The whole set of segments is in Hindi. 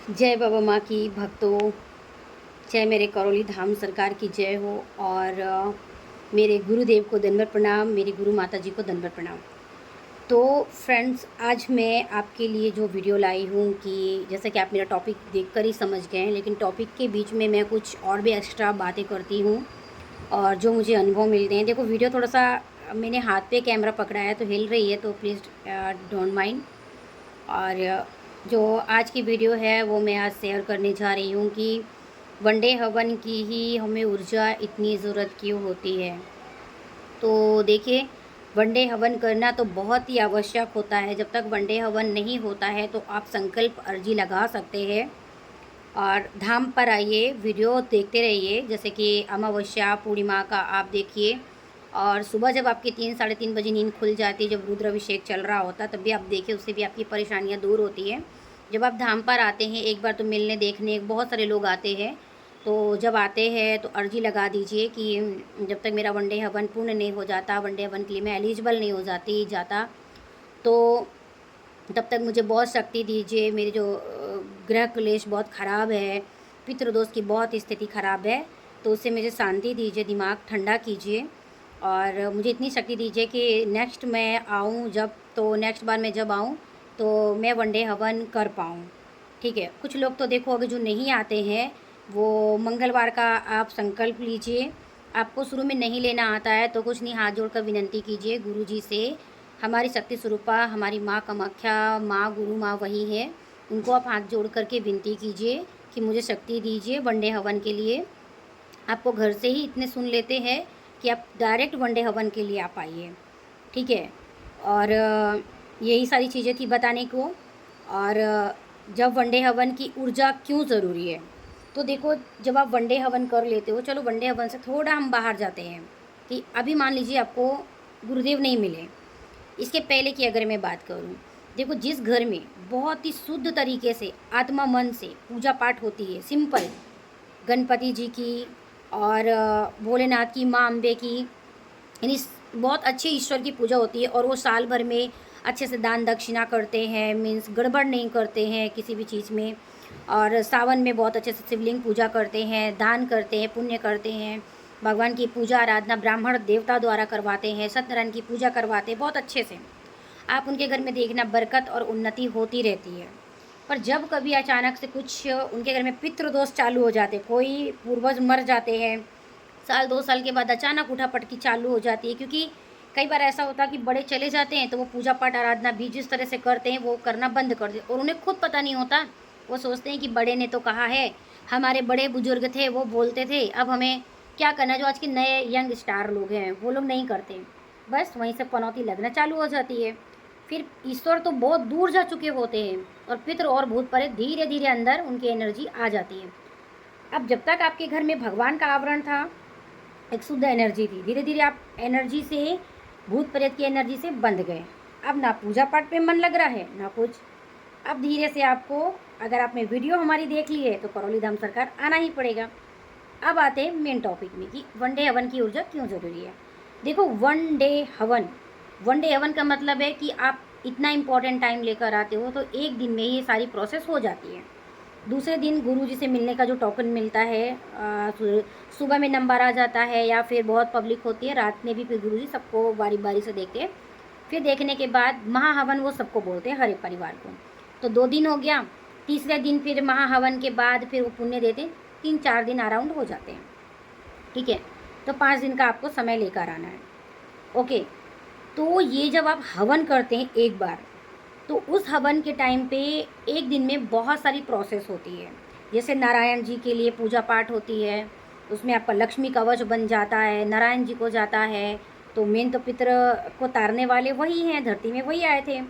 जय बाबा माँ की भक्तों, जय मेरे करौली धाम सरकार की जय हो। और मेरे गुरुदेव को दंडवत प्रणाम, मेरी गुरु माता जी को दंडवत प्रणाम। तो फ्रेंड्स, आज मैं आपके लिए जो वीडियो लाई हूँ कि जैसे कि आप मेरा टॉपिक देखकर ही समझ गए हैं, लेकिन टॉपिक के बीच में मैं कुछ और भी एक्स्ट्रा बातें करती हूँ और जो मुझे अनुभव मिलते हैं। देखो, वीडियो थोड़ा सा मैंने हाथ पे कैमरा पकड़ा है तो हिल रही है, तो प्लीज़ डोंट माइंड। और जो आज की वीडियो है वो मैं आज शेयर करने जा रही हूँ कि वनडे हवन की ही हमें ऊर्जा इतनी ज़रूरत क्यों होती है। तो देखिए, वनडे हवन करना तो बहुत ही आवश्यक होता है। जब तक वनडे हवन नहीं होता है तो आप संकल्प अर्जी लगा सकते हैं और धाम पर आइए, वीडियो देखते रहिए। जैसे कि अमावस्या पूर्णिमा का आप देखिए, और सुबह जब आपकी 3 साढ़े 3 बजे नींद खुल जाती है, जब रुद्राभिषेक चल रहा होता है, तब भी आप देखिए, उससे भी आपकी परेशानियां दूर होती है। जब आप धाम पर आते हैं, एक बार तो मिलने देखने बहुत सारे लोग आते हैं, तो जब आते हैं तो अर्जी लगा दीजिए कि जब तक मेरा वनडे हवन पूर्ण नहीं हो जाता, वनडे हवन के लिए मैं एलिजिबल नहीं हो जाता, तो तब तक मुझे बहुत शक्ति दीजिए। मेरे जो ग्रह क्लेश बहुत ख़राब है, पितृदोष की बहुत स्थिति ख़राब है, तो उससे मुझे शांति दीजिए, दिमाग ठंडा कीजिए और मुझे इतनी शक्ति दीजिए कि नेक्स्ट मैं आऊँ जब, तो नेक्स्ट बार मैं जब आऊँ तो मैं वनडे हवन कर पाऊँ। ठीक है। कुछ लोग तो देखो, अगर जो नहीं आते हैं, वो मंगलवार का आप संकल्प लीजिए। आपको शुरू में नहीं लेना आता है तो कुछ नहीं, हाथ जोड़कर विनंती कीजिए गुरु जी से। हमारी शक्ति स्वरूपा हमारी माँ कामाख्या, माँ गुरु माँ वही है, उनको आप हाथ जोड़ करके विनती कीजिए कि मुझे शक्ति दीजिए वनडे हवन के लिए। आपको घर से ही इतने सुन लेते हैं कि आप डायरेक्ट वनडे हवन के लिए आप आइए। ठीक है। और यही सारी चीज़ें थी बताने को। और जब वनडे हवन की ऊर्जा क्यों ज़रूरी है, तो देखो, जब आप वनडे हवन कर लेते हो, चलो वनडे हवन से थोड़ा हम बाहर जाते हैं कि अभी मान लीजिए आपको गुरुदेव नहीं मिले। इसके पहले की अगर मैं बात करूं, देखो, जिस घर में बहुत ही शुद्ध तरीके से आत्मा मन से पूजा पाठ होती है, सिंपल, गणपति जी की और भोलेनाथ की, माँ अम्बे की, यानी बहुत अच्छे ईश्वर की पूजा होती है, और वो साल भर में अच्छे से दान दक्षिणा करते हैं, मीन्स गड़बड़ नहीं करते हैं किसी भी चीज़ में। और सावन में बहुत अच्छे से शिवलिंग पूजा करते हैं, दान करते हैं, पुण्य करते हैं, भगवान की पूजा आराधना ब्राह्मण देवता द्वारा करवाते हैं, सत्यनारायण की पूजा करवाते हैं बहुत अच्छे से। आप उनके घर में देखना, बरकत और उन्नति होती रहती है। पर जब कभी अचानक से कुछ उनके घर में पितृदोष चालू हो जाते, कोई पूर्वज मर जाते हैं, साल 2 साल के बाद अचानक उठा पटकी चालू हो जाती है, क्योंकि कई बार ऐसा होता है कि बड़े चले जाते हैं तो वो पूजा पाठ आराधना भी जिस तरह से करते हैं वो करना बंद कर देते, और उन्हें खुद पता नहीं होता। वो सोचते हैं कि बड़े ने तो कहा है, हमारे बड़े बुजुर्ग थे वो बोलते थे, अब हमें क्या करना। जो आज के नए यंग स्टार लोग हैं वो लोग नहीं करते, बस वहीं से पनौती लगना चालू हो जाती है। फिर ईश्वर तो बहुत दूर जा चुके होते हैं और पितृ और भूत प्रेत धीरे धीरे अंदर उनकी एनर्जी आ जाती है। अब जब तक आपके घर में भगवान का आवरण था, एक शुद्ध एनर्जी थी, धीरे धीरे आप एनर्जी से, भूत प्रेत की एनर्जी से बंध गए। अब ना पूजा पाठ पे मन लग रहा है ना कुछ। अब धीरे से आपको, अगर आपने वीडियो हमारी देख ली है तो करौली धाम सरकार आना ही पड़ेगा। अब आते हैं मेन टॉपिक में कि वनडे हवन की ऊर्जा क्यों ज़रूरी है। देखो, वन डे हवन का मतलब है कि आप इतना इम्पोर्टेंट टाइम लेकर आते हो तो एक दिन में ये सारी प्रोसेस हो जाती है। दूसरे दिन गुरु जी से मिलने का जो टोकन मिलता है, सुबह में नंबर आ जाता है, या फिर बहुत पब्लिक होती है रात में भी, फिर गुरु जी सबको बारी बारी से देखते हैं। फिर देखने के बाद महाहवन वो सबको बोलते हैं, हर एक परिवार को। तो 2 दिन हो गया। तीसरे दिन फिर महाहवन के बाद फिर वो पुण्य देते हैं, 3 4 दिन अराउंड हो जाते हैं। ठीक है। तो 5 दिन का आपको समय लेकर आना है। ओके। तो ये जब आप हवन करते हैं एक बार, तो उस हवन के टाइम पे एक दिन में बहुत सारी प्रोसेस होती है। जैसे नारायण जी के लिए पूजा पाठ होती है, उसमें आपका लक्ष्मी कवच बन जाता है, नारायण जी को जाता है, तो मेन तो पितर को तारने वाले वही हैं, धरती में वही आए थे।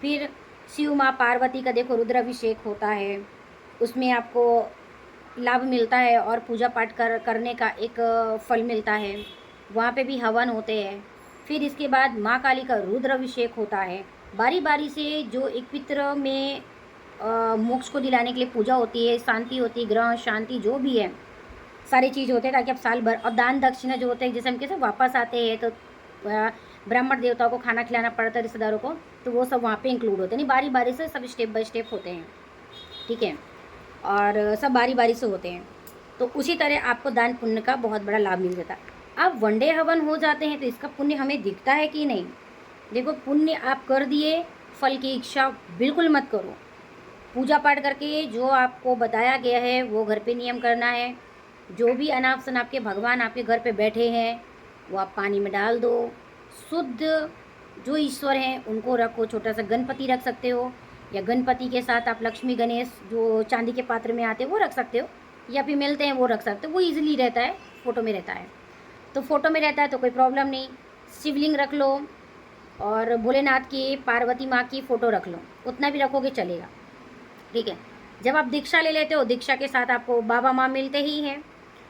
फिर शिव माँ पार्वती का देखो रुद्राभिषेक होता है, उसमें आपको लाभ मिलता है और पूजा पाठ करने का एक फल मिलता है, वहाँ पे भी हवन होते हैं। फिर इसके बाद माँ काली का रुद्राभिषेक होता है। बारी बारी से जो एक पितर में मोक्ष को दिलाने के लिए पूजा होती है, शांति होती है, ग्रह शांति जो भी है, सारी चीज़ होते हैं ताकि आप साल भर, और दान दक्षिणा जो होते हैं, जैसे हम कैसे वापस आते हैं तो ब्राह्मण देवताओं को खाना खिलाना पड़ता है, रिश्तेदारों को, तो वो सब वहाँ पे इंक्लूड होते हैं। नहीं, बारी बारी से सब स्टेप बाय स्टेप होते हैं। ठीक है। और सब बारी बारी से होते हैं। तो उसी तरह आपको दान पुण्य का बहुत बड़ा लाभ मिल जाता है। अब वनडे हवन हो जाते हैं तो इसका पुण्य हमें दिखता है कि नहीं? देखो, पुण्य आप कर दिए, फल की इच्छा बिल्कुल मत करो। पूजा पाठ करके जो आपको बताया गया है वो घर पे नियम करना है। जो भी अनाप शनाप के भगवान आपके घर पे बैठे हैं वो आप पानी में डाल दो। शुद्ध जो ईश्वर हैं उनको रखो। छोटा सा गणपति रख सकते हो, या गणपति के साथ आप लक्ष्मी गणेश जो चांदी के पात्र में आते हैं वो रख सकते हो, या फिर मिलते हैं वो रख सकते हो। वो ईजिली रहता है, फ़ोटो में रहता है। तो फ़ोटो में रहता है तो कोई प्रॉब्लम नहीं। शिवलिंग रख लो और भोलेनाथ की, पार्वती माँ की फ़ोटो रख लो, उतना भी रखोगे चलेगा, ठीक है। जब आप दीक्षा ले लेते हो, दीक्षा के साथ आपको बाबा माँ मिलते ही हैं,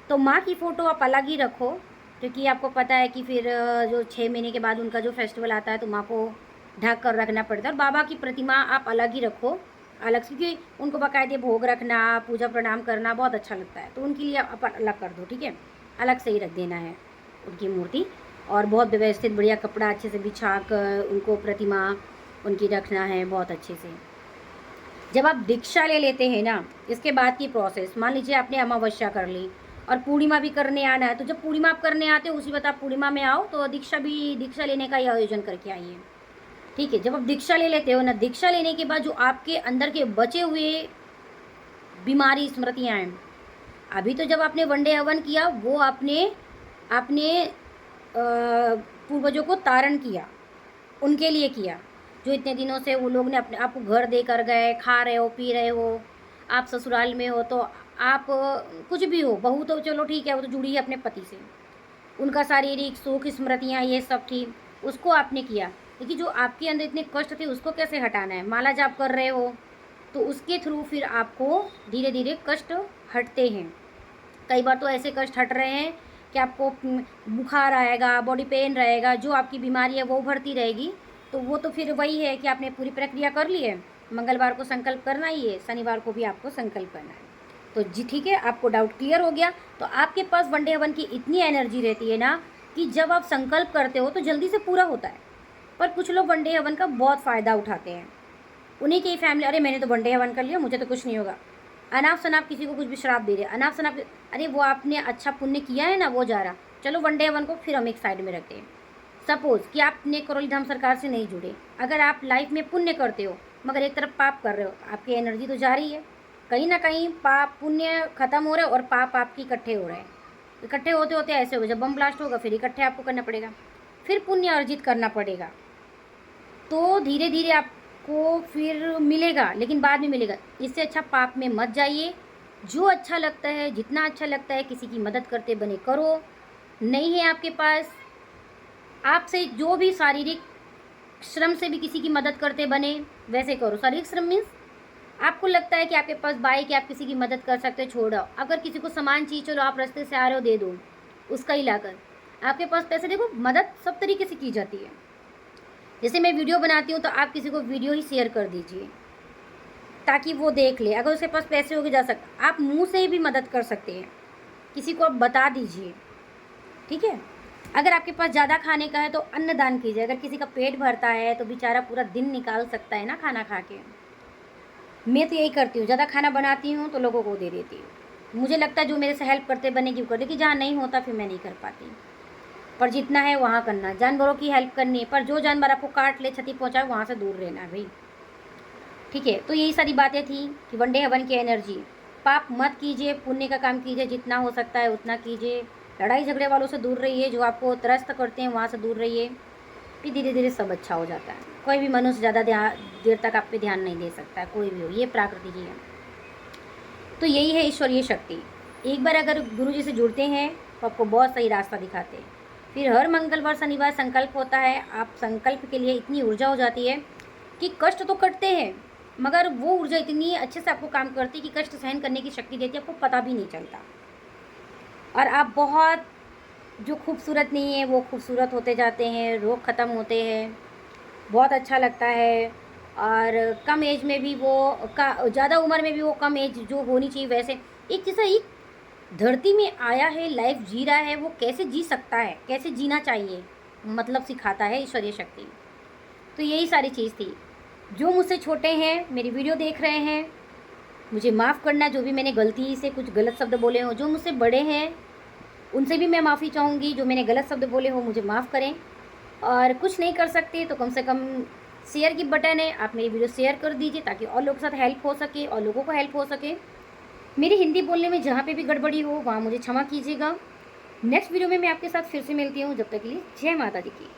तो माँ की फ़ोटो आप अलग ही रखो, क्योंकि आपको पता है कि फिर जो 6 महीने के बाद उनका जो फेस्टिवल आता है तो माँ को ढक कर रखना पड़ता है। और बाबा की प्रतिमा आप अलग ही रखो, अलग से, क्योंकि उनको बाकायदे भोग रखना, पूजा प्रणाम करना बहुत अच्छा लगता है। तो उनके लिए आप अलग कर दो, ठीक है, अलग से ही रख देना है उनकी मूर्ति। और बहुत व्यवस्थित बढ़िया कपड़ा अच्छे से बिछा कर उनको प्रतिमा उनकी रखना है बहुत अच्छे से। जब आप दीक्षा ले लेते हैं ना, इसके बाद की प्रोसेस, मान लीजिए आपने अमावस्या कर ली और पूर्णिमा भी करने आना है, तो जब पूर्णिमा आप करने आते हो उसी वक्त आप पूर्णिमा में आओ, तो दीक्षा लेने का ही आयोजन करके आइए, ठीक है। जब आप दीक्षा ले लेते हो ना, दीक्षा लेने के बाद जो आपके अंदर के बचे हुए बीमारी स्मृतियाँ हैं, अभी तो जब आपने वनडे हवन किया वो आपने आपने पूर्वजों को तारण किया, उनके लिए किया, जो इतने दिनों से वो लोग ने अपने आपको घर दे कर गए, खा रहे हो, पी रहे हो, आप ससुराल में हो तो आप कुछ भी हो, बहू तो चलो ठीक है, वो तो जुड़ी है अपने पति से, उनका शारीरिक सुख स्मृतियाँ ये सब थी, उसको आपने किया। लेकिन जो आपके अंदर इतने कष्ट थे उसको कैसे हटाना है? माला जाप कर रहे हो तो उसके थ्रू फिर आपको धीरे धीरे कष्ट हटते हैं। कई बार तो ऐसे कष्ट हट रहे हैं कि आपको बुखार आएगा, बॉडी पेन रहेगा, जो आपकी बीमारी है वो उभरती रहेगी। तो वो तो फिर वही है कि आपने पूरी प्रक्रिया कर ली है, मंगलवार को संकल्प करना ही है, शनिवार को भी आपको संकल्प करना है। तो जी ठीक है, आपको डाउट क्लियर हो गया। तो आपके पास वनडे हवन की इतनी एनर्जी रहती है ना कि जब आप संकल्प करते हो तो जल्दी से पूरा होता है। पर कुछ लोग वनडे हवन का बहुत फ़ायदा उठाते हैं, उन्हीं की फैमिली, अरे मैंने तो वनडे हवन कर लिया, मुझे तो कुछ नहीं होगा। अनाप शनाप किसी को कुछ भी श्राप दे रहे, अनाप शनाप, अरे वो आपने अच्छा पुण्य किया है ना, वो जा रहा। चलो वनडे हवन को फिर हम एक साइड में रखते हैं। सपोज़ कि आपने करौली धाम सरकार से नहीं जुड़े, अगर आप लाइफ में पुण्य करते हो मगर एक तरफ पाप कर रहे हो, आपकी एनर्जी तो जा रही है, कहीं ना कहीं पाप पुण्य खत्म हो रहे हैं और पाप आपके इकट्ठे हो रहे हैं। इकट्ठे होते होते ऐसे होगा, जब बम ब्लास्ट होगा फिर इकट्ठे आपको करना पड़ेगा, फिर पुण्य अर्जित करना पड़ेगा। तो धीरे धीरे आपको फिर मिलेगा, लेकिन बाद में मिलेगा। इससे अच्छा पाप में मत जाइए। जो अच्छा लगता है, जितना अच्छा लगता है, किसी की मदद करते बने करो। नहीं है आपके पास, आपसे जो भी शारीरिक श्रम से भी किसी की मदद करते बने वैसे करो। शारीरिक श्रम मीन्स आपको लगता है कि आपके पास बाइक है, आप किसी की मदद कर सकते हो, छोड़ो। अगर किसी को सामान चाहिए, चलो आप रास्ते से आ रहे हो, दे दो उसका ही लाकर। आपके पास पैसे, देखो मदद सब तरीके से की जाती है। जैसे मैं वीडियो बनाती हूँ तो आप किसी को वीडियो ही शेयर कर दीजिए ताकि वो देख ले। अगर उसके पास पैसे होके जा सकता, आप मुंह से भी मदद कर सकते हैं, किसी को आप बता दीजिए, ठीक है। अगर आपके पास ज़्यादा खाने का है तो अन्नदान कीजिए। अगर किसी का पेट भरता है तो बेचारा पूरा दिन निकाल सकता है ना खाना खा के। मैं तो यही करती हूँ, ज़्यादा खाना बनाती हूँ तो लोगों को दे देती हूँ। मुझे लगता है जो मेरे से हेल्प करते बनेगी वो कर देगी, जहाँ नहीं होता फिर मैं नहीं कर पाती। पर जितना है वहाँ करना, जानवरों की हेल्प करनी है, पर जो जानवर आपको काट ले, क्षति पहुँचाए, वहाँ से दूर रहना है भाई, ठीक है। तो यही सारी बातें थी कि वनडे हवन की एनर्जी। पाप मत कीजिए, पुण्य का काम कीजिए, जितना हो सकता है उतना कीजिए। लड़ाई झगड़े वालों से दूर रहिए, जो आपको त्रस्त करते हैं वहाँ से दूर रहिए, फिर धीरे धीरे सब अच्छा हो जाता है। कोई भी मनुष्य ज़्यादा देर तक आप पे ध्यान नहीं दे सकता है, कोई भी हो, ये प्रकृति ही है। तो यही है ईश्वरीय शक्ति। एक बार अगर गुरु जी से जुड़ते हैं तो आपको बहुत सही रास्ता दिखाते हैं। फिर हर मंगलवार शनिवार संकल्प होता है। आप संकल्प के लिए इतनी ऊर्जा हो जाती है कि कष्ट तो कटते हैं मगर वो ऊर्जा इतनी अच्छे से आपको काम करती है कि कष्ट सहन करने की शक्ति देती है, आपको पता भी नहीं चलता। और आप बहुत जो खूबसूरत नहीं है वो खूबसूरत होते जाते हैं, रोग ख़त्म होते हैं, बहुत अच्छा लगता है। और कम एज में भी वो ज़्यादा उम्र में भी वो कम एज जो होनी चाहिए वैसे। एक जैसा एक धरती में आया है, लाइफ जी रहा है, वो कैसे जी सकता है, कैसे जीना चाहिए, मतलब सिखाता है ईश्वरीय शक्ति। तो यही सारी चीज़ थी। जो मुझसे छोटे हैं, मेरी वीडियो देख रहे हैं, मुझे माफ़ करना, जो भी मैंने गलती से कुछ गलत शब्द बोले हों। जो मुझसे बड़े हैं उनसे भी मैं माफ़ी चाहूँगी, जो मैंने गलत शब्द बोले हो मुझे माफ़ करें। और कुछ नहीं कर सकते तो कम से कम शेयर की बटन है, आप मेरी वीडियो शेयर कर दीजिए ताकि और लोगों के साथ हेल्प हो सके और लोगों को हेल्प हो सके। मेरी हिंदी बोलने में जहाँ पे भी गड़बड़ी हो वहाँ मुझे क्षमा कीजिएगा। नेक्स्ट वीडियो में मैं आपके साथ फिर से मिलती हूँ, जब तक के लिए जय माता दी की।